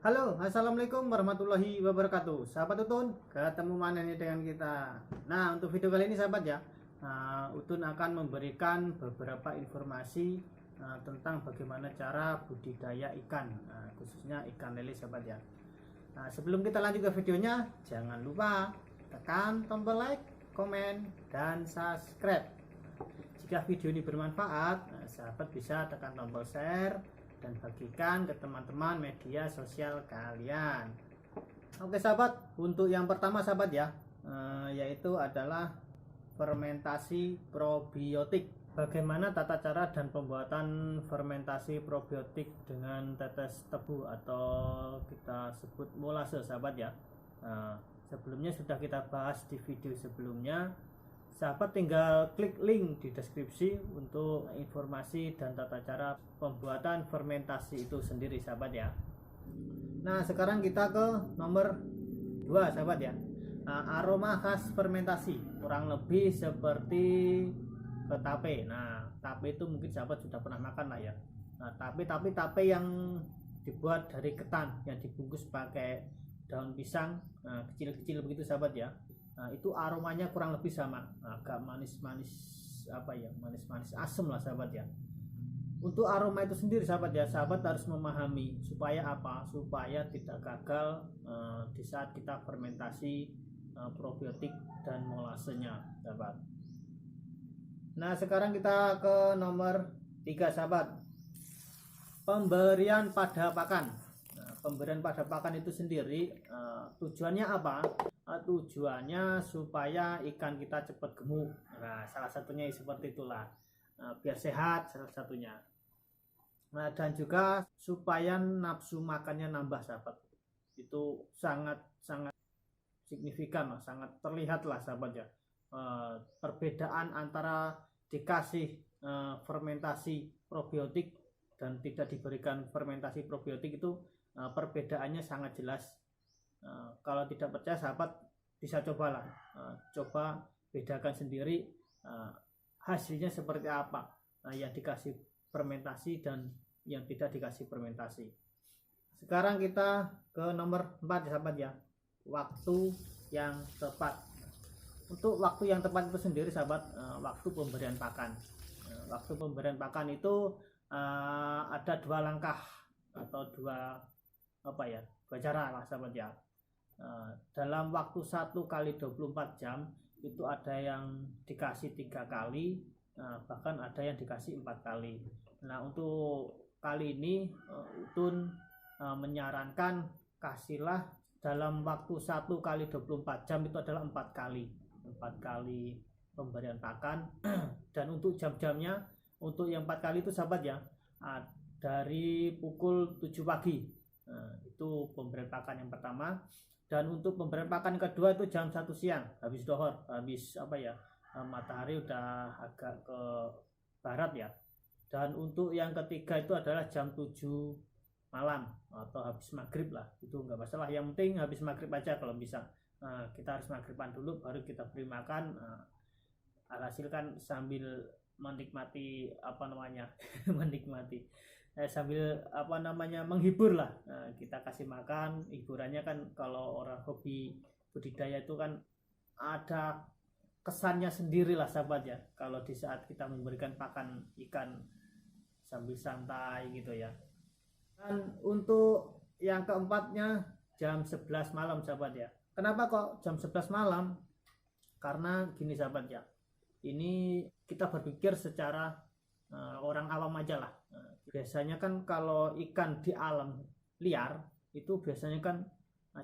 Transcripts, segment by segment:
Halo, assalamualaikum warahmatullahi wabarakatuh. Sahabat Utun, ketemu mana nih dengan kita. Nah, untuk video kali ini sahabat ya, Utun akan memberikan beberapa informasi tentang bagaimana cara budidaya ikan, khususnya ikan lele sahabat ya. Nah, sebelum kita lanjut ke videonya, jangan lupa tekan tombol like, komen, dan subscribe. Jika video ini bermanfaat, sahabat bisa tekan tombol share dan bagikan ke teman-teman media sosial kalian. Oke sahabat, untuk yang pertama sahabat ya, yaitu adalah fermentasi probiotik. Bagaimana tata cara dan pembuatan fermentasi probiotik dengan tetes tebu atau kita sebut molase sahabat ya. Sebelumnya sudah kita bahas di video sebelumnya. Sahabat tinggal klik link di deskripsi untuk informasi dan tata cara pembuatan fermentasi itu sendiri sahabat ya. Nah sekarang kita ke nomor 2 sahabat ya. Aroma khas fermentasi kurang lebih seperti tape. Nah tape itu mungkin sahabat sudah pernah makan lah ya. Nah tape yang dibuat dari ketan yang dibungkus pakai daun pisang kecil-kecil begitu sahabat ya. Nah, itu aromanya kurang lebih sama, agak manis-manis manis-manis asam lah sahabat ya. Untuk aroma itu sendiri sahabat ya, sahabat harus memahami supaya apa? Supaya tidak gagal di saat kita fermentasi probiotik dan molasenya sahabat. Nah, sekarang kita ke nomor 3 sahabat. Pemberian pada pakan. Pemberian pada pakan itu sendiri tujuannya apa? Tujuannya supaya ikan kita cepat gemuk. Nah, salah satunya seperti itulah. Biar sehat salah satunya. Nah, dan juga supaya nafsu makannya nambah sahabat. Itu sangat signifikan, sangat terlihat lah sahabat ya. Perbedaan antara dikasih fermentasi probiotik dan tidak diberikan fermentasi probiotik itu perbedaannya sangat jelas. Kalau tidak percaya sahabat bisa cobalah, coba bedakan sendiri hasilnya seperti apa yang dikasih fermentasi dan yang tidak dikasih fermentasi. Sekarang kita ke nomor 4 sahabat ya, waktu yang tepat. Untuk waktu yang tepat itu sendiri sahabat, waktu pemberian pakan. Waktu pemberian pakan itu ada 2 langkah atau dua cara lah sahabat ya. Dalam waktu 1 kali 24 jam itu ada yang dikasih 3 kali, bahkan ada yang dikasih 4 kali. Nah untuk kali ini Utun menyarankan kasihlah dalam waktu 1 kali 24 jam itu adalah 4 kali pemberian pakan. Dan untuk jam-jamnya, untuk yang 4 kali itu sahabat ya, dari pukul 7 pagi. Itu pemberian pakan yang pertama. Dan untuk pemberian pakan kedua itu jam 1 siang, habis dohor, habis matahari udah agak ke barat ya. Dan untuk yang ketiga itu adalah jam 7 malam atau habis maghrib lah, itu nggak masalah, yang penting habis maghrib aja kalau bisa. Kita harus maghriban dulu baru kita beri makan. Alhasil kan sambil menikmati menikmati sambil menghibur lah. Kita kasih makan, hiburannya kan kalau orang hobi budidaya itu kan ada kesannya sendiri lah sahabat ya, kalau di saat kita memberikan pakan ikan sambil santai gitu ya. Dan untuk yang keempatnya jam 11 malam sahabat ya. Kenapa kok jam 11 malam? Karena gini sahabat ya, ini kita berpikir secara orang awam aja lah. Biasanya kan kalau ikan di alam liar itu biasanya kan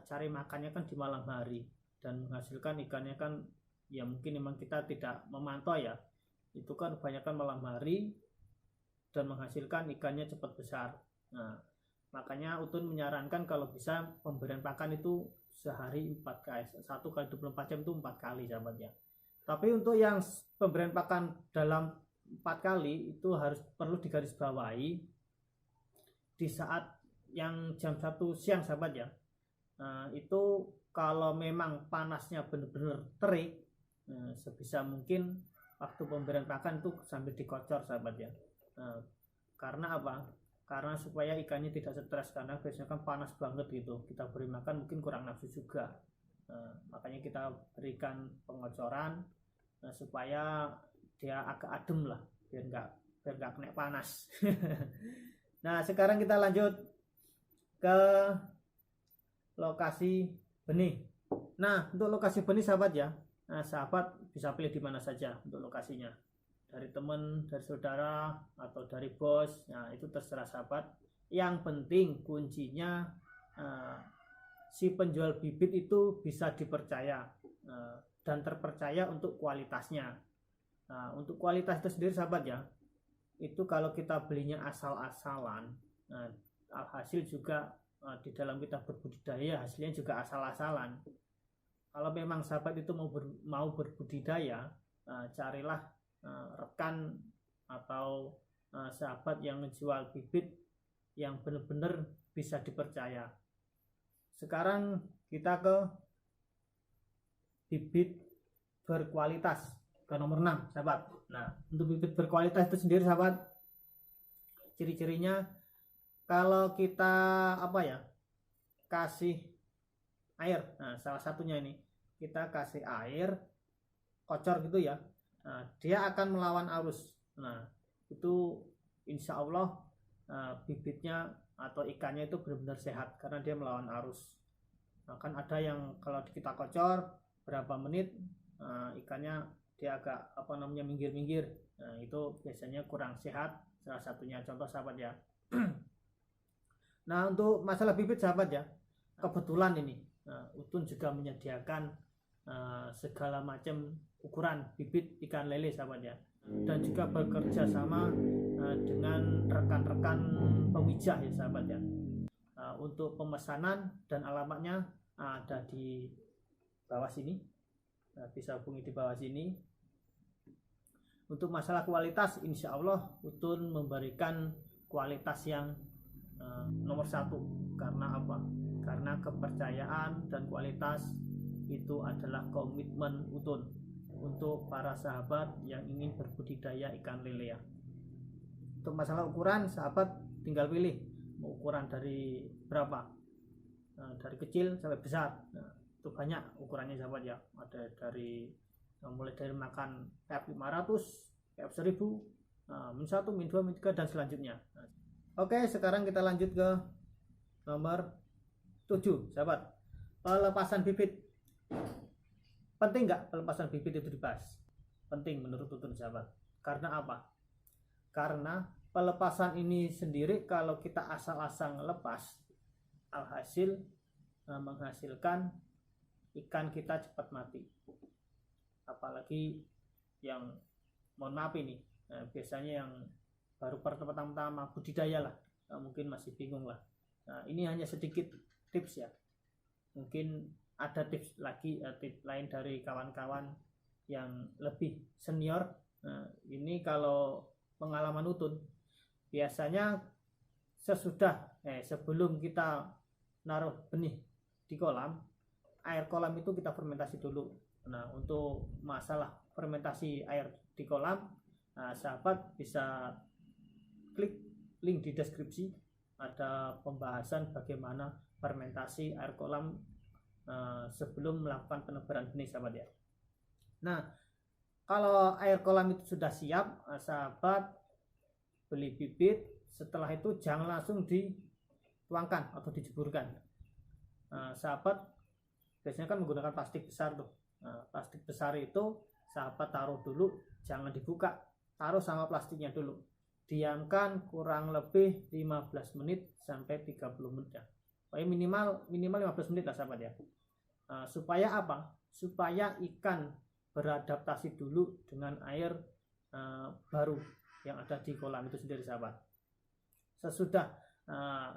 cari makannya kan di malam hari dan menghasilkan ikannya kan ya mungkin memang kita tidak memantau ya, itu kan kebanyakan malam hari dan menghasilkan ikannya cepat besar. Nah makanya Utun menyarankan kalau bisa pemberian pakan itu sehari 4 kali, 1 kali 24 jam itu 4 kali sahabat ya. Tapi untuk yang pemberian pakan dalam 4 kali itu perlu digarisbawahi di saat yang jam 1 siang sahabat ya. Itu kalau memang panasnya benar-benar terik, sebisa mungkin waktu pemberian pakan itu sambil dikocor sahabat ya. Karena apa? karena supaya ikannya tidak stres, karena biasanya kan panas banget gitu, kita beri makan mungkin kurang nafsu juga. Makanya kita berikan pengocoran supaya dia agak adem lah, biar nggak kena panas. Nah, sekarang kita lanjut ke lokasi benih. Nah, untuk lokasi benih sahabat ya, sahabat bisa pilih di mana saja untuk lokasinya, dari teman, dari saudara, atau dari bos. Nah, itu terserah sahabat. Yang penting kuncinya si penjual bibit itu bisa dipercaya dan terpercaya untuk kualitasnya. Nah, untuk kualitas itu sendiri sahabat ya, itu kalau kita belinya asal-asalan, hasil juga di dalam kita berbudidaya hasilnya juga asal-asalan. Kalau memang sahabat itu mau berbudidaya, carilah rekan atau sahabat yang menjual bibit yang benar-benar bisa dipercaya. Sekarang kita ke bibit berkualitas, ke nomor 6 sahabat. Nah, untuk bibit berkualitas itu sendiri sahabat, ciri-cirinya kalau kita kasih air. Nah, salah satunya ini kita kasih air kocor gitu ya, nah, dia akan melawan arus. Nah, itu insya Allah bibitnya atau ikannya itu benar-benar sehat karena dia melawan arus. Nah, kan ada yang kalau kita kocor berapa menit ikannya dia agak minggir-minggir. Nah, itu biasanya kurang sehat, salah satunya contoh sahabat ya. Nah, untuk masalah bibit sahabat ya, kebetulan ini Utun juga menyediakan segala macam ukuran bibit ikan lele sahabat ya, dan juga bekerja sama dengan rekan-rekan pewijah ya sahabat ya. Untuk pemesanan dan alamatnya ada di bawah sini, bisa hubungi di bawah sini. Untuk masalah kualitas, insya Allah Utun memberikan kualitas yang nomor 1. Karena apa? Karena kepercayaan dan kualitas itu adalah komitmen Utun untuk para sahabat yang ingin berbudidaya ikan lele ya. Untuk masalah ukuran, sahabat tinggal pilih mau ukuran dari berapa, dari kecil sampai besar. Nah, itu banyak ukurannya sahabat ya, ada dari mulai dari makan PF500, PF1000, min 1, min 2, min 3 dan selanjutnya. Oke, sekarang kita lanjut ke nomor 7 sahabat, pelepasan bibit. Penting nggak pelepasan bibit itu dibahas? Penting menurut Utun sahabat. Karena apa? Karena pelepasan ini sendiri kalau kita asal-asal lepas, alhasil menghasilkan ikan kita cepat mati. Apalagi yang mohon maaf ini biasanya yang baru pertama-tama budidaya lah, mungkin masih bingung lah. Nah, ini hanya sedikit tips ya, mungkin ada tips lagi, tips lain dari kawan-kawan yang lebih senior. Nah, ini kalau pengalaman Utun, biasanya sebelum kita naruh benih di kolam, air kolam itu kita fermentasi dulu. Nah, untuk masalah fermentasi air di kolam, sahabat bisa klik link di deskripsi, ada pembahasan bagaimana fermentasi air kolam sebelum melakukan penebaran benih sahabat ya. Nah, kalau air kolam itu sudah siap, sahabat beli bibit, setelah itu jangan langsung dituangkan atau dijeburkan. Sahabat biasanya kan menggunakan plastik besar tuh. Plastik besar itu sahabat taruh dulu, jangan dibuka, taruh sama plastiknya dulu, diamkan kurang lebih 15 menit sampai 30 menit ya. Minimal 15 menit lah sahabat ya. Supaya apa? Supaya ikan beradaptasi dulu dengan air baru yang ada di kolam itu sendiri sahabat. Sesudah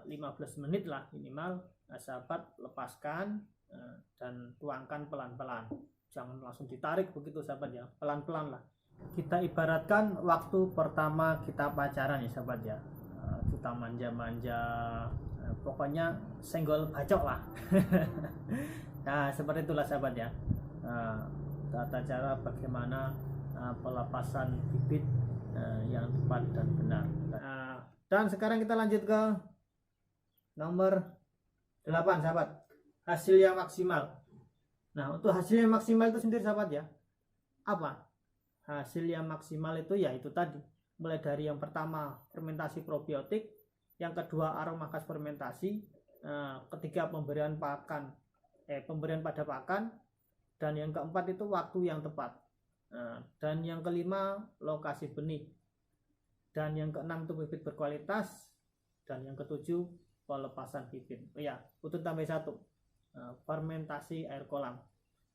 15 menit lah minimal, sahabat lepaskan dan tuangkan pelan-pelan, jangan langsung ditarik begitu sahabat ya, pelan-pelan lah. Kita ibaratkan waktu pertama kita pacaran ya sahabat ya, kita manja-manja, pokoknya senggol bacok lah. Nah, seperti itulah sahabat ya, tata cara bagaimana pelepasan bibit yang tepat dan benar. Dan sekarang kita lanjut ke nomor 8 sahabat, hasil yang maksimal. Nah, untuk hasil yang maksimal itu sendiri sahabat ya, apa hasil yang maksimal itu? Ya itu tadi, mulai dari yang pertama fermentasi probiotik, yang kedua aroma khas fermentasi, ketiga pemberian pada pakan, dan yang keempat itu waktu yang tepat, dan yang kelima lokasi benih, dan yang keenam itu bibit berkualitas, dan yang ketujuh pelepasan bibit. Ya, untuk tambah satu, fermentasi air kolam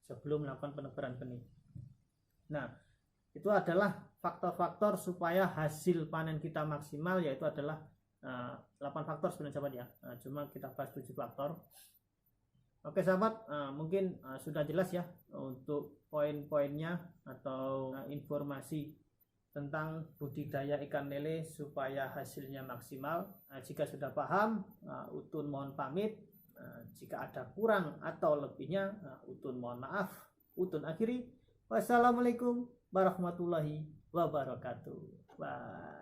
sebelum melakukan penebaran benih. Nah, itu adalah faktor-faktor supaya hasil panen kita maksimal, yaitu adalah 8 faktor sebenarnya sahabat ya. Cuma kita bahas 7 faktor. Oke sahabat, mungkin sudah jelas ya untuk poin-poinnya atau informasi tentang budidaya ikan lele supaya hasilnya maksimal. Jika sudah paham, Utun mohon pamit. Jika ada kurang atau lebihnya, Utun mohon maaf. Utun akhiri. Wassalamualaikum warahmatullahi wabarakatuh. Bye.